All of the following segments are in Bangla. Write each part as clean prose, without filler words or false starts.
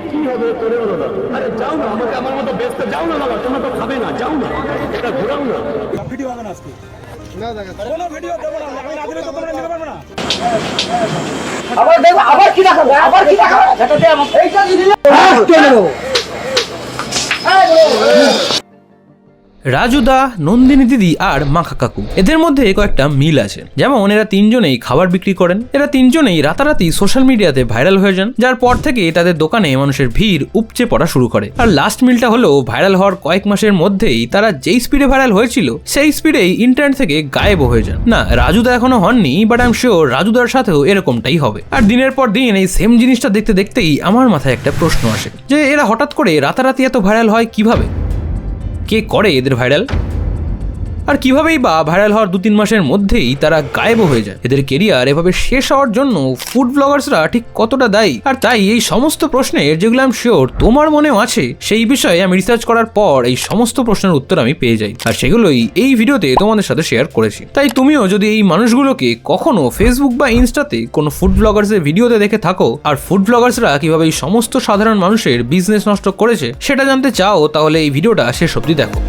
কি হবে করে বলো না। আরে যাও না, আমাকে আমার মতো ব্যস্ত যাও না বাবা, তোমরা তো খাবে না, যাও না, এটা ঘোরাও না। ভিডিও হবে না আজকে, না দেখা কোনো ভিডিও দেবো না, আমি না দিলে তো তোমরা নিতে পারবে না। আবার দেখো, আবার কি দেখাবো, আবার কি দেখাবো, সেটা দিয়ে আমাকে এইটা দিলে চলে যাবো। রাজুদা, নন্দিনী দিদি আর মাখা কাকু, এদের মধ্যে কয়েকটা মিল আছে। যেমন এরা তিনজনেই খাবার বিক্রি করেন, এরা তিনজনেই রাতারাতি সোশ্যাল মিডিয়াতে ভাইরাল হয়ে যান, যার পর থেকে তাদের দোকানে মানুষের ভিড় উপচে পড়া শুরু করে। আর লাস্ট মিলটা হলো ভাইরাল হওয়ার কয়েক মাসের মধ্যেই তারা যেই স্পিডে ভাইরাল হয়েছিল সেই স্পিডেই ইন্টারনেট থেকে গায়েব হয়ে যান। না, রাজুদা এখনো হননি, বাট আই এম শিওর রাজুদার সাথেও এরকমটাই হবে। আর দিনের পর দিন এই সেম জিনিসটা দেখতে দেখতেই আমার মাথায় একটা প্রশ্ন আসে যে এরা হঠাৎ করে রাতারাতি এত ভাইরাল হয় কিভাবে? কে করে এদের ভাইরাল? আর কিভাবেই বা ভাইরাল হওয়ার 2-3 মাসের মধ্যেই তারা গায়েব হয়ে যায়? এদের কেরিয়ার এভাবে শেষ হওয়ার জন্য ফুড ব্লগার্সরা ঠিক কতটা দায়ী? আর তাই এই সমস্ত প্রশ্নের, যেগুলো আমি শিওর তোমার মনেও আছে, সেই বিষয়ে আমি রিসার্চ করার পর এই সমস্ত প্রশ্নের উত্তর আমি পেয়ে যাই, আর সেগুলোই এই ভিডিওতে তোমাদের সাথে শেয়ার করেছি। তাই তুমিও যদি এই মানুষগুলোকে কখনো ফেসবুক বা ইনস্টাতে কোনো ফুড ব্লগার্সের ভিডিওতে দেখে থাকো, আর ফুড ব্লগার্সরা কিভাবে এই সমস্ত সাধারণ মানুষের বিজনেস নষ্ট করেছে সেটা জানতে চাও, তাহলে এই ভিডিওটা শেষ অবধি দেখো।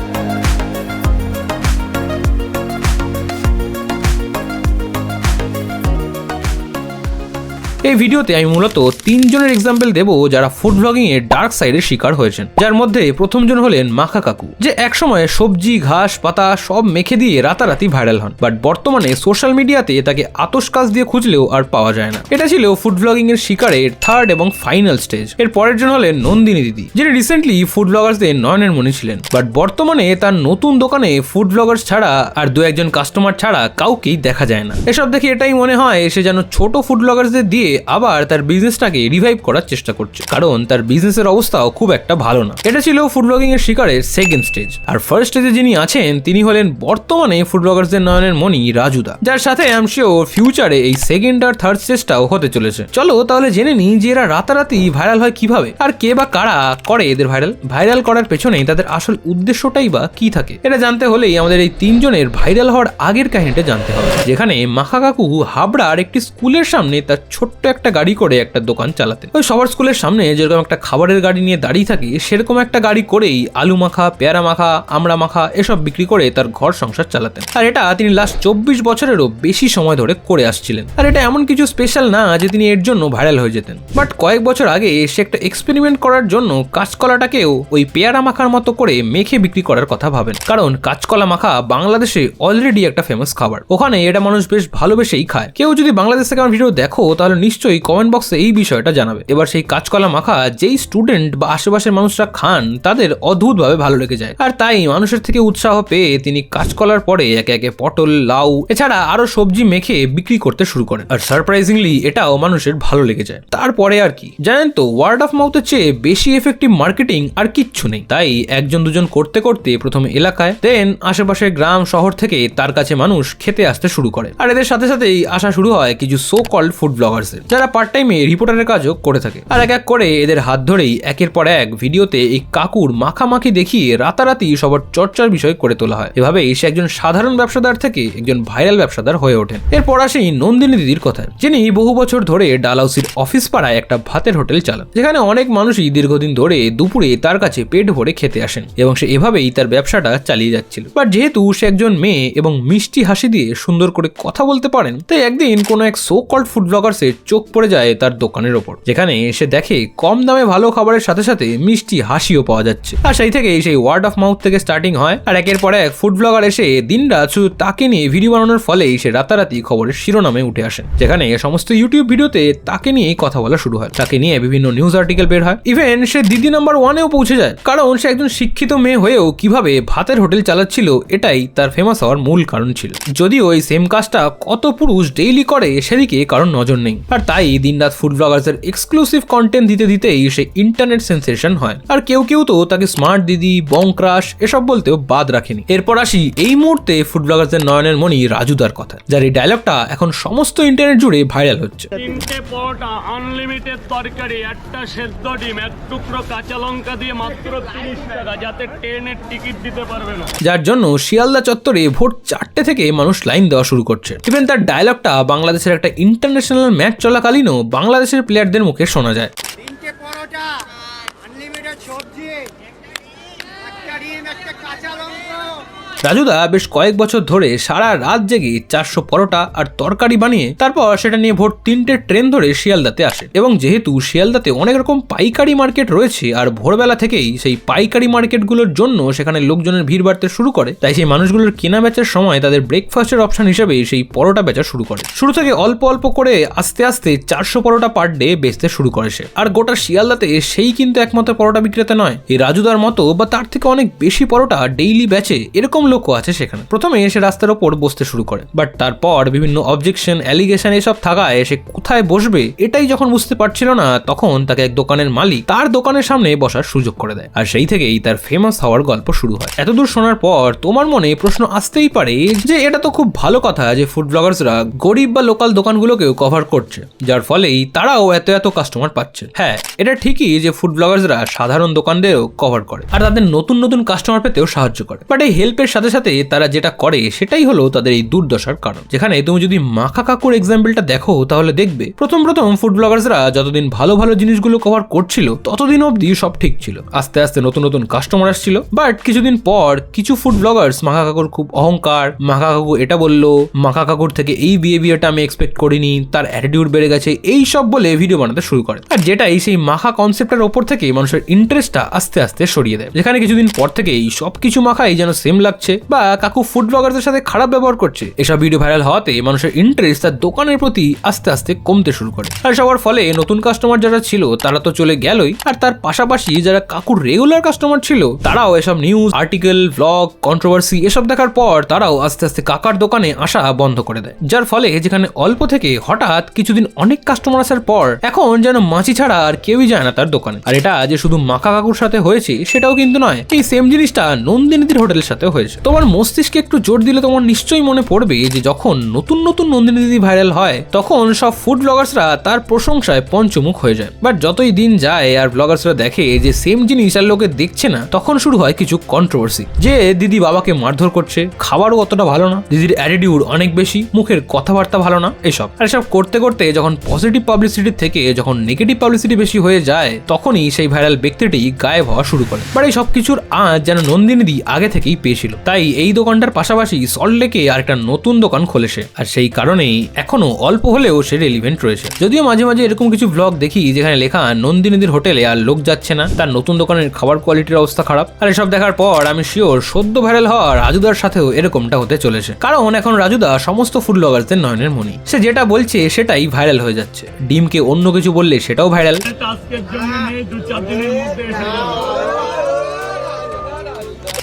এই ভিডিওতে আমি মূলত 3 জনের এক্সাম্পল দেব যারা ফুড ব্লগিং এর ডার্ক সাইডের শিকার হয়েছেন, যার মধ্যে প্রথমজন হলেন মাখা কাকু, যে একসময় সবজি, ঘাস, পাতা সব মেখে দিয়ে রাতারাতি ভাইরাল হন, বাট বর্তমানে সোশ্যাল মিডিয়াতে তাকে আতশ কাজ দিয়ে খুঁজলেও আর পাওয়া যায় না। এটা ছিল ফুড ব্লগিং এর শিকারের থার্ড এবং ফাইনাল স্টেজ। এর পরের জন হলেন নন্দিনী দিদি, যিনি রিসেন্টলি ফুড ব্লগার্সদের নয়নের মণি ছিলেন, বাট বর্তমানে তার নতুন দোকানে ফুড ব্লগার্স ছাড়া আর 2-1 কাস্টমার ছাড়া কাউকেই দেখা যায় না। এসব দেখে এটাই মনে হয় সে যেন ছোট ফুড ব্লগার্সদের দিয়ে আবার তার বিজনেসটাকে রিভাইভ করার চেষ্টা করছে, কারণ তার বিজনেসের অবস্থাও খুব একটা ভালো না। এটা ছিল ফুড ব্লগিং এর শিকারের সেকেন্ড স্টেজ। আর ফার্স্ট স্টেজে যিনি আছেন তিনি হলেন বর্তমানে ফুড ব্লগার্সদের নয়নের মণি রাজুদা, যার সাথে আই এম শিওর ফিউচারে এই সেকেন্ড আর থার্ড স্টেজটাও হতে চলেছে। চলো তাহলে জেনে নিই যে এরা রাতারাতি ভাইরাল হয় কিভাবে, আর কে বা কারা করে এদের ভাইরাল করার পেছনে তাদের আসল উদ্দেশ্যটাই বা কি থাকে। এটা জানতে হলেই আমাদের এই 3 জনের ভাইরাল হওয়ার আগের কাহিনীটা জানতে হবে, যেখানে মাখা কাকু হাবড়ার একটি স্কুলের সামনে তার ছোট্ট একটা গাড়ি করে একটা দোকান চালাতেন। ওই সবার স্কুলের সামনে যেরকম একটা খাবারের গাড়ি নিয়ে দাঁড়িয়ে থাকে, সেরকম একটা গাড়ি করেই আলু মাখা, পেয়ারা মাখা, আমড়া মাখা এসব বিক্রি করে তার ঘর সংসার চালাতেন। আর এটা তিনি লাস্ট 24 বছরেরও বেশি সময় ধরে করে আসছিলেন। আর এটা এমন কিছু স্পেশাল না যে তিনি এর জন্য ভাইরাল হয়ে যেতেন, বাট কয়েক বছর আগে সে একটা এক্সপেরিমেন্ট করার জন্য কাঁচকলাটাকেও ওই পেয়ারা মাখার মতো করে মেখে বিক্রি করার কথা ভাবেন, কারণ কাঁচকলা মাখা বাংলাদেশে অলরেডি একটা ফেমাস খাবার। ওখানে এটা মানুষ বেশ ভালোবেসেই খায়। কেউ যদি বাংলাদেশ থেকে আমার ভিডিও দেখো তাহলে নিশ্চয়ই কমেন্ট বক্সে এই বিষয়টা জানাবে। এবার সেই কাঁচকলা মাখা যেই স্টুডেন্ট বা আশেপাশের মানুষরা খান তাদের অদ্ভুতভাবে ভালো লেগে যায়, আর তাই মানুষের থেকে উৎসাহ পেয়ে তিনি কাঁচকলার পরে একে একে পটল, লাউ এছাড়া আরো সবজি মেখে বিক্রি করতে শুরু করেন। আর সারপ্রাইজিংলি এটাও মানুষের ভালো লেগে যায়। তারপরে আর কি জানেন তো, ওয়ার্ড অফ মাউথের চেয়ে বেশি এফেক্টিভ মার্কেটিং আর কিচ্ছু নেই। তাই 1-2 করতে করতে প্রথমে এলাকায়, দেন আশেপাশের গ্রাম শহর থেকে তার কাছে মানুষ খেতে আসতে শুরু করে। আর এদের সাথে সাথেই আসা শুরু হয় কিছু সো কল্ড ফুড ব্লগার্সের, যারা পার্ট টাইমে রিপোর্টারের কাজও করে থাকে। আর এক এক করে এদের হাত ধরেই একের পর এক ভিডিওতে এই কাকুর মাখামাখি দেখিয়ে রাতারাতি সবার চর্চার বিষয় করে তোলা হয়। এভাবেই সে একজন সাধারণ ব্যবসাদার থেকে একজন ভাইরাল ব্যবসাদার হয়ে ওঠেন। এরপর আসেই নন্দিনী দিদির কথা, যিনি বহু বছর ধরে ডালহাউসির অফিস পাড়ায় একটা ভাতের হোটেল চালান, যেখানে অনেক মানুষই দীর্ঘদিন ধরে দুপুরে তার কাছে পেট ভরে খেতে আসেন, এবং সে এভাবেই তার ব্যবসাটা চালিয়ে যাচ্ছিল। বাট যেহেতু সে একজন মেয়ে এবং মিষ্টি হাসি দিয়ে সুন্দর করে কথা বলতে পারেন, তাই একদিন কোনো এক সো কল্ড ফুড ব্লগার্সের চোখ পড়ে যায় তার দোকানের ওপর, যেখানে সে দেখে কম দামে ভালো খাবারের সাথে সাথে মিষ্টি হাসিও পাওয়া যাচ্ছে। আর সেই থেকে সেই ওয়ার্ড অফ মাউথ থেকে স্টার্টিং হয়। আর একের পর এক ফুড ব্লগার এসে দিনরাত শুধু তাকে নিয়ে ভিডিও বানানোর ফলেই সে রাতারাতি খবরের শিরোনামে উঠে আসেন, যেখানে সমস্ত ইউটিউব ভিডিওতে তাকে নিয়ে কথা বলা শুরু হয়, তাকে নিয়ে বিভিন্ন নিউজ আর্টিকেল বের হয়। ইভেন সে দিদি নাম্বার 1-এও পৌঁছে যায়, কারণ সে একজন শিক্ষিত মেয়ে হয়েও কিভাবে ভাতের হোটেল চালাচ্ছিল এটাই তার ফেমাস হওয়ার মূল কারণ ছিল। যদিও এই সেম কাজটা কত পুরুষ ডেইলি করে সেদিকে কারণ নজর নেই। আর তাই দিনরাত ফুড ব্লগার্সের এক্সক্লুসিভ কন্টেন্ট দিতে দিতেই সে ইন্টারনেট সেন্সেশন হয়। আর কেউ কেউ তো তাকে স্মার্ট দিদি, বং ক্রাশ এসব বলতেও বাদ রাখেনি। এরপর আসি এই মুহূর্তে ফুড ব্লগার্সের নয়নের মণি রাজুদার কথা, যার এই ডায়লগটা এখন সমস্ত ইন্টারনেট জুড়ে ভাইরাল হচ্ছে। 3টে পরোটা, আনলিমিটেড তরকারি, একটা সেদ্ধ ডিম, 1 টুকরো কাঁচা লঙ্কা দিয়ে মাত্র 30 টাকা, যাতে ট্রেনের টিকিট দিতে পারবে না। যার জন্য শিয়ালদা চত্বরে ভোর 4টে থেকে মানুষ লাইন দেওয়া শুরু করছে। ইভেন তার ডায়লগটা বাংলাদেশের একটা ইন্টারন্যাশনাল ম্যাচ চলাকালীনও বাংলাদেশের প্লেয়ারদের মুখে শোনা যায়। 3টে পরোটা, আনলিমিটেড সবজি, একটা ডিম, একটা কাঁচা লঙ্কা। রাজুদা বেশ কয়েক বছর ধরে সারা রাত জেগে 400 পরোটা আর তরকারি বানিয়ে তারপর সেটা নিয়ে ভোর 3টে ট্রেন ধরে শিয়ালদাতে আসে। এবং যেহেতু শিয়ালদাতে অনেক রকম পাইকারি মার্কেট রয়েছে আর ভোরবেলা থেকেই সেই পাইকারি মার্কেটগুলোর জন্য সেখানে লোকজনের ভিড় বাড়তে শুরু করে, তাই সেই মানুষগুলোর কেনা বেচার সময় তাদের ব্রেকফাস্টের অপশন হিসেবে সেই পরোটা বেচা শুরু করে। শুরু থেকে অল্প অল্প করে আস্তে আস্তে 400 পরোটা পার ডে বেচতে শুরু করে সে। আর গোটা শিয়ালদাতে সেই কিন্তু একমাত্র পরোটা বিক্রেতা নয়, এই রাজুদার মতো বা তার থেকে অনেক বেশি পরোটা ডেইলি বেচে এরকম লোকও আছে সেখানে। প্রথমে এসে রাস্তার ওপর বসতে শুরু করে, বাট তারপর বিভিন্ন অবজেকশন, অ্যালিগেশন এসব থাকায় সে কোথায় বসবে এটাই যখন বুঝতে পারছিল না, তখন তাকে এক দোকানের মালিক তার দোকানের সামনে বসার সুযোগ করে দেয়। আর সেই থেকেই তার ফেমাস হওয়ার গল্প শুরু হয়। এতদূর শোনার পর তোমার মনে প্রশ্ন আসতেই পারে যে এটা তো খুব ভালো কথা যে ফুড ব্লগার্সরা গরিব বা লোকাল দোকানগুলোকেও কভার করছে, যার ফলেই তারাও এত এত কাস্টমার পাচ্ছে। হ্যাঁ, এটা ঠিকই যে ফুড ব্লগার্সরা সাধারণ দোকানদেরও কভার করে আর তাদের নতুন নতুন কাস্টমার পেতেও সাহায্য করে। বাট এই হেল্পের সাথে সাথে তারা যেটা করে সেটাই হলো তাদের এই দুর্দশার কারণ। যেখানে তুমি যদি মাখা কাকুর এক্সাম্পলটা দেখো তাহলে দেখবে প্রথম ফুড ব্লগার্সরা যতদিন ভালো ভালো জিনিসগুলো কভার করছিল ততদিন অবধি সব ঠিক ছিল। আস্তে আস্তে নতুন নতুন কাস্টমার আসছিল, বাট কিছুদিন পর কিছু ফুড ব্লগার্স মাখা কাকুর খুব অহংকার, মাখা কাকু এটা বললো, মাখা কাকুর থেকে এই বিহেভিয়ারটা আমি এক্সপেক্ট করিনি, তার অ্যাটিটিউড বেড়ে গেছে, এই সব বলে ভিডিও বানাতে শুরু করে। আর যেটাই সেই মাখা কনসেপ্টের ওপর থেকে মানুষের ইন্টারেস্টটা আস্তে আস্তে সরিয়ে দেয়। যেখানে কিছুদিন পর থেকে এই সবকিছু মাখাই যেন সেম লাগছে বা কাকু ফুড ব্লগারদের সাথে খারাপ ব্যবহার করছে, এসব ভিডিও ভাইরাল হওয়াতে মানুষের ইন্টারেস্ট তার দোকানের প্রতি আস্তে আস্তে কমতে শুরু করে। আর সবার ফলে নতুন কাস্টমার যারা ছিল তারা তো চলে গেলই, আর তার পাশাপাশি যারা কাকুর রেগুলার কাস্টমার ছিল তারাও এসব নিউজ আর্টিকেল, ব্লগ, কন্ট্রোভার্সি এসব দেখার পর তারাও আস্তে আস্তে কাকার দোকানে আসা বন্ধ করে দেয়। যার ফলে যেখানে অল্প থেকে হঠাৎ কিছুদিন অনেক কাস্টমার আসার পর এখন যেন মাছি ছাড়া আর কেউই যায় না তার দোকানে। আর এটা যে শুধু মাখা কাকুর সাথে হয়েছে সেটাও কিন্তু নয়, এই সেম জিনিসটা নন্দিনীদির হোটেলের সাথে হয়েছে। তোমার মস্তিষ্কে একটু জোর দিলে তোমার নিশ্চয়ই মনে পড়বে যে যখন নতুন নতুন নন্দিনী দিদি ভাইরাল হয় তখন সব ফুড ব্লগার্সরা তার প্রশংসায় পঞ্চমুখ হয়ে যায়। বাট যতই দিন যায় আর ব্লগার্সরা দেখে যে সেম জিনিস আর লোকে দেখছে না, তখন শুরু হয় কিছু কন্ট্রোভার্সি, যে দিদি বাবাকে মারধর করছে, খাবারও অতটা ভালো না, দিদির অ্যাটিটিউড অনেক বেশি, মুখের কথাবার্তা ভালো না, এসব। আর এসব করতে করতে যখন পজিটিভ পাবলিসিটি থেকে যখন নেগেটিভ পাবলিসিটি বেশি হয়ে যায় তখনই সেই ভাইরাল ব্যক্তিটি গায়েব হওয়া শুরু করে। বাট এই সব কিছুর আজ যেন নন্দিনীদি আগে থেকেই পেয়েছিল, তাই এই দোকানটার পাশাপাশি সল্টলেকে আর একটা নতুন দোকান খুলেছে। আর সেই কারণেই এখনো অল্প হলেও সে রেলিভেন্ট রয়েছে। যদিও মাঝে মাঝে এরকম কিছু ব্লগ দেখি যেখানে লেখা নন্দিনীদির হোটেলে আর লোক যাচ্ছে না, তার নতুন দোকানের খাবার কোয়ালিটির অবস্থা খারাপ। আর এসব দেখার পর আমি শিওর সদ্য ভাইরাল হওয়া রাজুদার সাথেও এরকমটা হতে চলেছে, কারণ এখন রাজুদা সমস্ত ফুড ব্লগারদের নয়নের মণি। সে যেটা বলছে সেটাই ভাইরাল হয়ে যাচ্ছে, ডিমকে অন্য কিছু বললে সেটাও ভাইরাল। আজকের জন্য নেই, 2-4 দিনের মধ্যে এসে যাবে।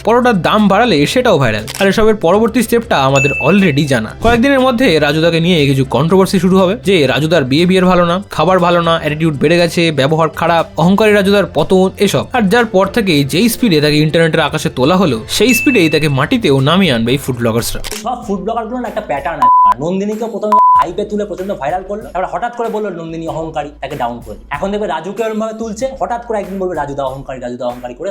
পরোটার দাম বাড়ালে সেটাও ভাইরাল। আর এসবের পরবর্তী স্টেপটা আমাদের অলরেডি জানা। কয়েকদিনের মধ্যে রাজুদাকে নিয়ে কিছু কন্ট্রোভার্সি শুরু হবে, যে রাজুদার বিহেভিয়ার ভালো না, খাবার ভালো না, অ্যাটিটিউড বেড়ে গেছে, ব্যবহার খারাপ, অহংকারী রাজুদার পতন, এসব। আর যার পর থেকে যেই স্পিডে তাকে ইন্টারনেটের আকাশে তোলা হলো সেই স্পিডেই তাকে মাটিতেও নামিয়ে আনবে এই ফুড ব্লগার্সরা। সব ফুড ব্লগারগুলো না একটা প্যাটার্ন আছে। নন্দিনীকে প্রথমে হাইপে তুলে প্রচন্ড ভাইরাল করলো, তারপর হঠাৎ করে বললো নন্দিনী অহংকারী, তাকে ডাউন করে। এখন দেখবে রাজুকে এরকম তুলছে, হঠাৎ করে একদিন বলবে রাজুদা অহংকারী, রাজুদা অহংকারী করে।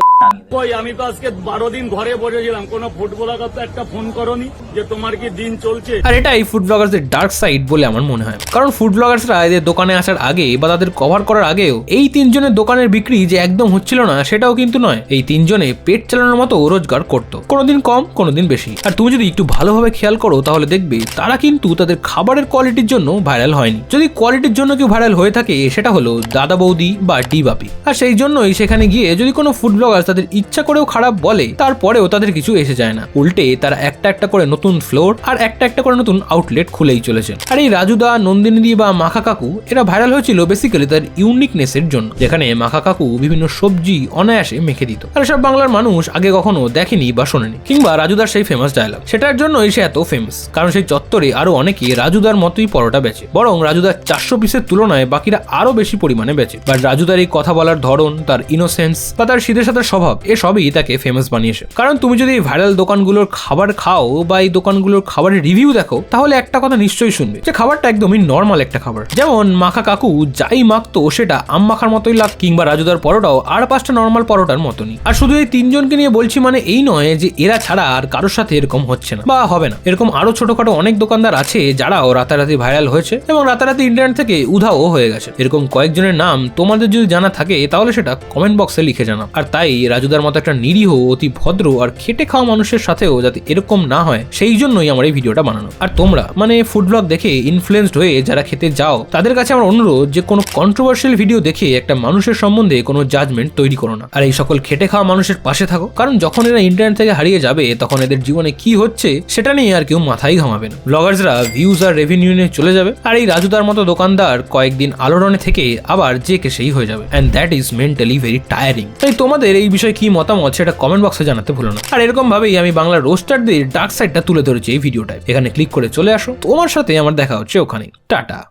কই আমি তো আজকে 12 দিন ঘরে বসেছিলাম, কোনো ফুড ব্লগার তো একটা ফোন করনি যে তোমার কি দিন চলছে। আর এটাই ফুড ব্লগার্সদের ডার্ক সাইড বলে আমার মনে হয়, কারণ ফুড ব্লগার্সরা এদের দোকানে আসার আগে বা তাদের কভার করার আগেও এই তিনজনের দোকানের বিক্রি যে একদম হচ্ছিল না সেটাও কিন্তু নয়। এই তিনজনে পেট চালানোর মতো রোজগার করতো, কোনোদিন কম কোনোদিন বেশি। আর তুমি যদি একটু ভালোভাবে খেয়াল করো তাহলে দেখবে তারা কিন্তু তাদের খাবারের কোয়ালিটির জন্য ভাইরাল হয়নি। যদি কোয়ালিটির জন্য কেউ ভাইরাল হয়ে থাকে সেটা হলো দাদা বৌদি বা ডি বাপি। আর সেই জন্যই সেখানে গিয়ে যদি কোনো ফুড ব্লগার তাদের ইচ্ছা করেও খারাপ বলে তারপরেও তাদের কিছু এসে যায় না, উল্টে তারা একটা একটা করে নতুন ফ্লোর আর একটা একটা করে নতুন আউটলেট খুলেই চলেছে। আর এই রাজুদা, নন্দিনীদি বা মাখা কাকু এরা ভাইরাল হয়েছিল বেসিক্যালি তার ইউনিকনেসের জন্য, যেখানে মাখা কাকু বিভিন্ন সবজি অনায়াসে মেখে দিত। আর সব বাংলার মানুষ আগে কখনো দেখেনি বা শোনেনি। কিংবা রাজুদার সেই ফেমাস ডায়লগ, সেটার জন্যই সে এত ফেমাস, কারণ সেই চত্বরে আরো অনেকে রাজুদার মতোই পরোটা বেচে, বরং রাজুদার 400 পিসের তুলনায় বাকিরা আরো বেশি পরিমাণে বেচে। বাট রাজুদার এই কথা বলার ধরন, তার ইনোসেন্স বা তার সিধে সাথে স্বভাব এসবই তাকে ফেমাস বানিয়েছে। কারণ তুমি যদি ভাইরাল দোকানগুলোর খাবার খাও বা এই দোকানগুলোর খাবারের রিভিউ দেখো, তাহলে একটা কথা নিশ্চয়ই শুনবে যে খাবারটা একদমই নর্মাল একটা খাবার। যেমন মাখা কাকু যাই মাখতো সেটা আম মাখার মতোই লাগ, কিংবা রাজুদার পরোটাও আর 5টা নর্মাল পরোটার মতনই। আর শুধু এই 3 জনকে নিয়ে বলছি মানে এই নয় যে এরা ছাড়া আর কারোর সাথে এরকম হচ্ছে না বা হবে না। এরকম আরো ছোটখাটো অনেক দোকানদার আছে যারাও রাতারাতি ভাইরাল হয়েছে এবং রাতারাতি ইন্টারনেট থেকে উধাও হয়ে গেছে। এরকম কয়েকজনের নাম তোমাদের যদি জানা থাকে তাহলে সেটা কমেন্ট বক্সে লিখে জানাও। আর তাই রাজুদার মতো একটা নিরীহ, অতি ভদ্র আর খেটে খাওয়া মানুষের সাথেও যাতে এরকম না হয় সেই জন্যই আমার এই ভিডিওটা বানানো। আর তোমরা মানে ফুড ব্লগ দেখে ইনফ্লুয়েন্সড হয়ে যারা খেতে যাও তাদের কাছে আমার অনুরোধ যে কোনো কন্ট্রোভার্সিয়াল ভিডিও দেখে একটা মানুষের সম্বন্ধে কোনো জাজমেন্ট তৈরি করো না। আর এই সকল খেটে খাওয়া মানুষের পাশে থাকো, কারণ যখন এরা ইন্টারনেট থেকে হারিয়ে যাবে তখন এদের জীবনে কি হচ্ছে সেটা নিয়ে আর কেউ মাথায় ঘামাবে না। ব্লগার্সরা ভিউজ আর রেভিনিউ নিয়ে চলে যাবে, আর এই রাজুদার মতো দোকানদার কয়েকদিন আলোড়নে থেকে আবার যে কে সেই হয়ে যাবে। And that is mentally very tiring. তাই তোমাদের এই বিষয়ে কি মতামত সেটা কমেন্ট বক্সে জানাতে ভুলো না। আর এরকম ভাবেই আমি বাংলার রোস্টারদের ডার্ক সাইডটা তুলে ধরেছি এই ভিডিওটায়। এখানে ক্লিক করে চলে আসো, তোমার সাথে আমার দেখা হচ্ছে ওখানে। টাটা।